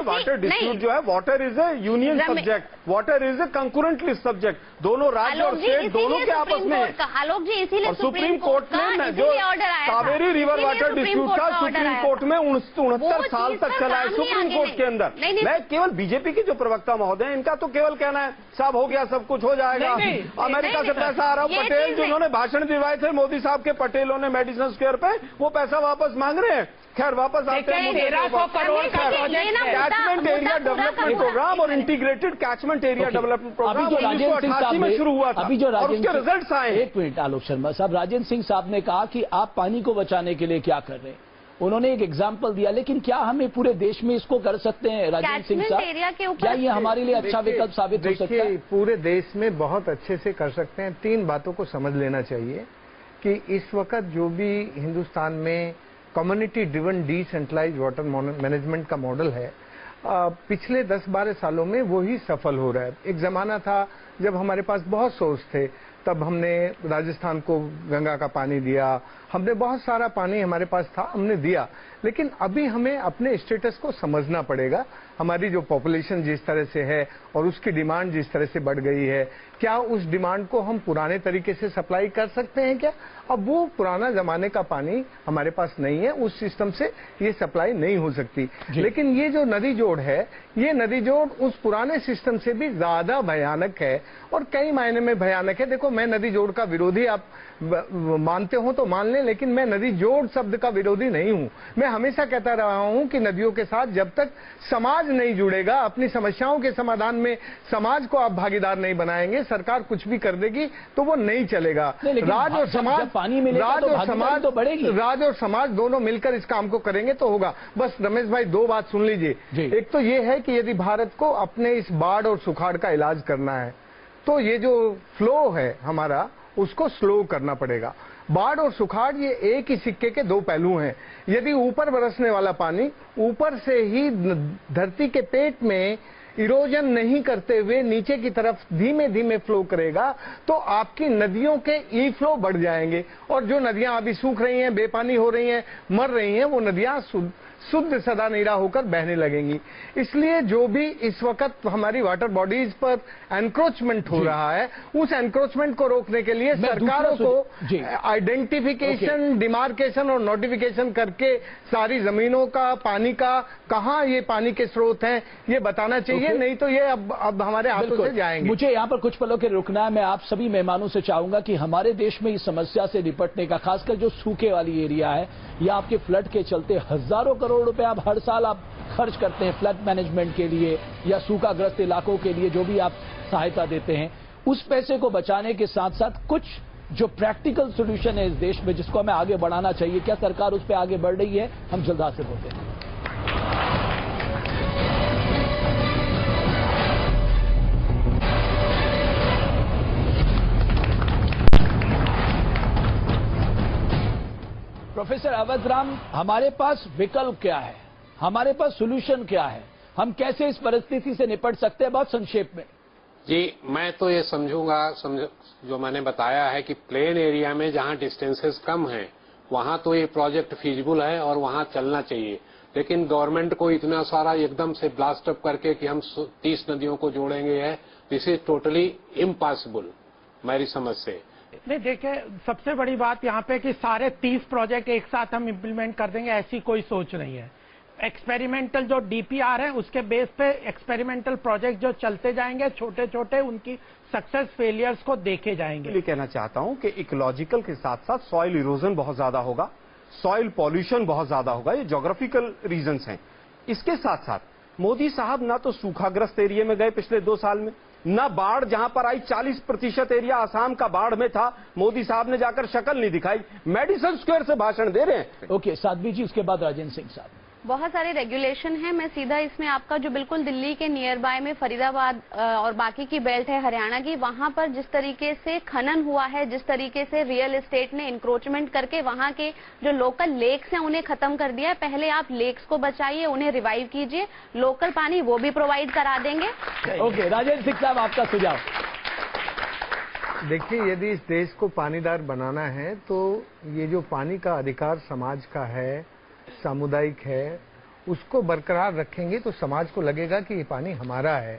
वाटर डिस्प्यूट जो है, water is A union subject, water is a concurrent list subject, दोनों राज्य और स्टेट दोनों के आपस में। आलोक जी, इसीलिए सुप्रीम कोर्ट ने जो कावेरी रिवर वाटर डिस्प्यूट था, सुप्रीम कोर्ट में 69 साल तक चला है सुप्रीम कोर्ट के अंदर। मैं केवल बीजेपी के जो प्रवक्ता महोदय हैं, इनका तो केवल कहना है साहब हो गया, सब कुछ हो जाएगा, अमेरिका से पैसा आ रहा है। पटेल जिन्होंने भाषण दिलवाए थे मोदी साहब के, पटेलों ने मेडिसन स्क्वायर पे, वो पैसा वापस मांग रहे हैं। खैर वापस आते हैं, 1300 करोड़ का कैचमेंट एरिया डेवलपमेंट प्रोग्राम और integrated catchment area development programme 1988 में शुरू हुआ था, अभी जो और उसके रिजल्ट्स आए। एक मिनट आलोक शर्मा साहब, राजेंद्र सिंह साहब ने कहा कि आप पानी को बचाने के लिए क्या कर रहे हैं, उन्होंने एक एग्जाम्पल दिया, लेकिन क्या हमें पूरे देश में इसको कर सकते हैं राजेंद्र सिंह साहब? क्या ये हमारे लिए अच्छा विकल्प साबित हो सकता है? पूरे देश में बहुत अच्छे से कर सकते हैं। 3 बातों को समझ लेना चाहिए कि इस वक्त जो भी हिंदुस्तान में community driven decentralised water management का मॉडल है, पिछले 10-12 सालों में वो ही सफल हो रहा है। एक जमाना था जब हमारे पास बहुत सोर्स थे, तब हमने राजस्थान को गंगा का पानी दिया, हमने बहुत सारा पानी हमारे पास था, हमने दिया। लेकिन अभी हमें अपने स्टेटस को समझना पड़ेगा। हमारी जो पॉपुलेशन जिस तरह से है और उसकी डिमांड जिस तरह से बढ़ गई है, क्या उस डिमांड को हम पुराने तरीके से सप्लाई कर सकते हैं क्या? अब वो पुराना जमाने का पानी हमारे पास नहीं है, उस सिस्टम से ये सप्लाई नहीं हो सकती। लेकिन ये जो नदी जोड़ है, ये नदी जोड़ उस पुराने सिस्टम से भी ज्यादा भयानक है और कई मायने में भयानक है। देखो, मैं नदी जोड़ का विरोधी, आप मानते हो तो मान लें, लेकिन मैं नदी जोड़ शब्द का विरोधी नहीं हूं। मैं हमेशा कहता रहा हूं कि नदियों के साथ जब तक समाज नहीं जुड़ेगा, अपनी समस्याओं के समाधान में समाज को आप भागीदार नहीं बनाएंगे, सरकार कुछ भी कर देगी तो वो नहीं चलेगा। राज और समाज, पानी मिलेगा तो समाज तो बढ़ेगी, राज और समाज दोनों मिलकर इस काम को करेंगे तो होगा। बस रमेश भाई 2 बात सुन लीजिए। एक तो ये है कि यदि भारत को अपने इस बाढ़ और सुखाड़ का इलाज करना है तो ये जो फ्लो है हमारा, उसको स्लो करना पड़ेगा। बाढ़ और सुखाड़ ये एक ही सिक्के के 2 पहलू हैं। यदि ऊपर बरसने वाला पानी ऊपर से ही धरती के पेट में इरोजन नहीं करते हुए नीचे की तरफ धीमे धीमे फ्लो करेगा तो आपकी नदियों के ई फ्लो बढ़ जाएंगे, और जो नदियां अभी सूख रही हैं, बेपानी हो रही हैं, मर रही हैं, वो नदियां शुद्ध सदा नीरा होकर बहने लगेंगी। इसलिए जो भी इस वक्त हमारी वाटर बॉडीज पर एनक्रोचमेंट हो रहा है, उस एनक्रोचमेंट को रोकने के लिए सरकारों को आइडेंटिफिकेशन, डिमार्केशन और नोटिफिकेशन करके सारी जमीनों का, पानी का, कहां ये पानी के स्रोत हैं, ये बताना चाहिए। नहीं तो ये अब हमारे हाथों से जाएंगे। मुझे यहाँ पर कुछ पलों के रुकना है। मैं आप सभी मेहमानों से चाहूंगा कि हमारे देश में इस समस्या से निपटने का, खासकर जो सूखे वाली एरिया है या आपके फ्लड के चलते हजारों करोड़ रुपए आप हर साल आप खर्च करते हैं फ्लड मैनेजमेंट के लिए या सूखाग्रस्त इलाकों के लिए, जो भी आप सहायता देते हैं, उस पैसे को बचाने के साथ साथ कुछ जो प्रैक्टिकल सॉल्यूशन है इस देश में जिसको हमें आगे बढ़ाना चाहिए, क्या सरकार उस पर आगे बढ़ रही है? हम जल्द हासिल होते हैं। प्रोफेसर अवध राम, हमारे पास विकल्प क्या है, हमारे पास सॉल्यूशन क्या है, हम कैसे इस परिस्थिति से निपट सकते हैं? बहुत संक्षेप में। जी, मैं तो ये समझूंगा, जो मैंने बताया है कि प्लेन एरिया में जहां डिस्टेंसेस कम हैं वहां तो ये प्रोजेक्ट फीजिबल है और वहां चलना चाहिए। लेकिन गवर्नमेंट को इतना सारा एकदम से ब्लास्ट अप करके कि हम 30 नदियों को जोड़ेंगे है, दिस इज टोटली इम्पॉसिबल मेरी समझ से। नहीं, देखिए, सबसे बड़ी बात यहाँ पे कि सारे 30 प्रोजेक्ट एक साथ हम इम्प्लीमेंट कर देंगे, ऐसी कोई सोच नहीं है। एक्सपेरिमेंटल जो डीपीआर है उसके बेस पे एक्सपेरिमेंटल प्रोजेक्ट जो चलते जाएंगे, छोटे छोटे, उनकी सक्सेस फेलियर्स को देखे जाएंगे। ये कहना चाहता हूं कि इकोलॉजिकल के साथ साथ सॉइल इरोजन बहुत ज्यादा होगा, सॉइल पॉल्यूशन बहुत ज्यादा होगा, ये ज्योग्राफिकल रीजंस हैं। इसके साथ साथ मोदी साहब ना तो सूखाग्रस्त एरिया में गए पिछले 2 साल में, ना बाढ़ जहां पर आई 40% एरिया आसाम का बाढ़ में था, मोदी साहब ने जाकर शक्ल नहीं दिखाई, मेडिसन स्क्वायर से भाषण दे रहे हैं। ओके, साध्वी जी, उसके बाद राजेंद्र सिंह साहब। बहुत सारे रेगुलेशन हैं। मैं सीधा इसमें आपका जो बिल्कुल दिल्ली के नियर बाय में फरीदाबाद और बाकी की बेल्ट है हरियाणा की, वहां पर जिस तरीके से खनन हुआ है, जिस तरीके से रियल एस्टेट ने इंक्रोचमेंट करके वहां के जो लोकल लेक्स हैं उन्हें खत्म कर दिया है। पहले आप लेक्स को बचाइए, उन्हें रिवाइव कीजिए, लोकल पानी वो भी प्रोवाइड करा देंगे। ओके, राजेंद्र सिंह साहब आपका सुझाव। देखिए, यदि इस देश को पानीदार बनाना है तो ये जो पानी का अधिकार समाज का है, सामुदायिक है, उसको बरकरार रखेंगे तो समाज को लगेगा कि ये पानी हमारा है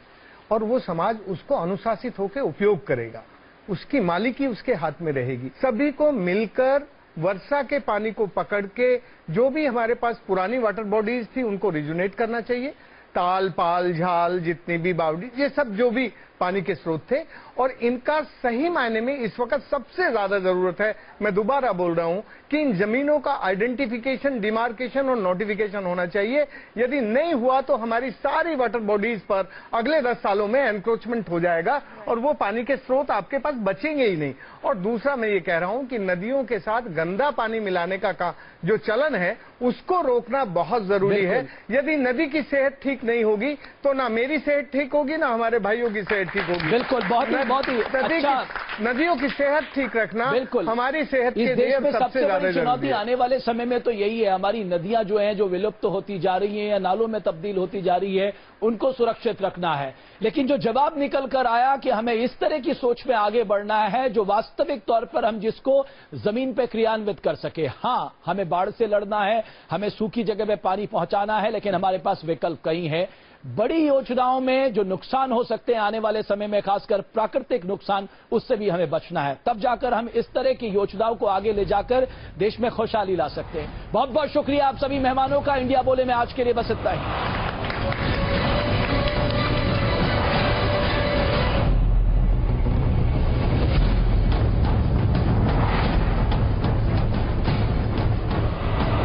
और वो समाज उसको अनुशासित होकर उपयोग करेगा, उसकी मालिकी उसके हाथ में रहेगी। सभी को मिलकर वर्षा के पानी को पकड़ के जो भी हमारे पास पुरानी वाटर बॉडीज थी उनको रिजुनेट करना चाहिए। ताल, पाल, झाल, जितनी भी बावड़ी, ये सब जो भी पानी के स्रोत थे, और इनका सही मायने में इस वक्त सबसे ज्यादा जरूरत है, मैं दोबारा बोल रहा हूं, कि इन जमीनों का आइडेंटिफिकेशन, डिमार्केशन और नोटिफिकेशन होना चाहिए। यदि नहीं हुआ तो हमारी सारी वाटर बॉडीज पर अगले 10 सालों में एनक्रोचमेंट हो जाएगा और वो पानी के स्रोत आपके पास बचेंगे ही नहीं। और दूसरा मैं ये कह रहा हूं कि नदियों के साथ गंदा पानी मिलाने का जो चलन है उसको रोकना बहुत जरूरी है। यदि नदी की सेहत ठीक नहीं होगी तो ना मेरी सेहत ठीक होगी, ना हमारे भाइयों की सेहत ठीक होगी। बिल्कुल, बहुत ही अच्छा। नदियों की सेहत ठीक रखना बिल्कुल हमारी सेहत के लिए सबसे ज्यादा चुनौती आने वाले समय में तो यही है। हमारी नदियां जो हैं, जो विलुप्त होती जा रही हैं या नालों में तब्दील होती जा रही है, उनको सुरक्षित रखना है। लेकिन जो जवाब निकल कर आया कि हमें इस तरह की सोच में आगे बढ़ना है जो वास्तविक तौर पर हम जिसको जमीन पे क्रियान्वित कर सके। हाँ, हमें बाढ़ से लड़ना है, हमें सूखी जगह पे पानी पहुंचाना है, लेकिन हमारे पास विकल्प कई है। बड़ी योजनाओं में जो नुकसान हो सकते हैं आने वाले समय में, खासकर प्राकृतिक नुकसान, उससे भी हमें बचना है। तब जाकर हम इस तरह की योजनाओं को आगे ले जाकर देश में खुशहाली ला सकते हैं। बहुत बहुत शुक्रिया आप सभी मेहमानों का। इंडिया बोले में आज के लिए बस इतना ही।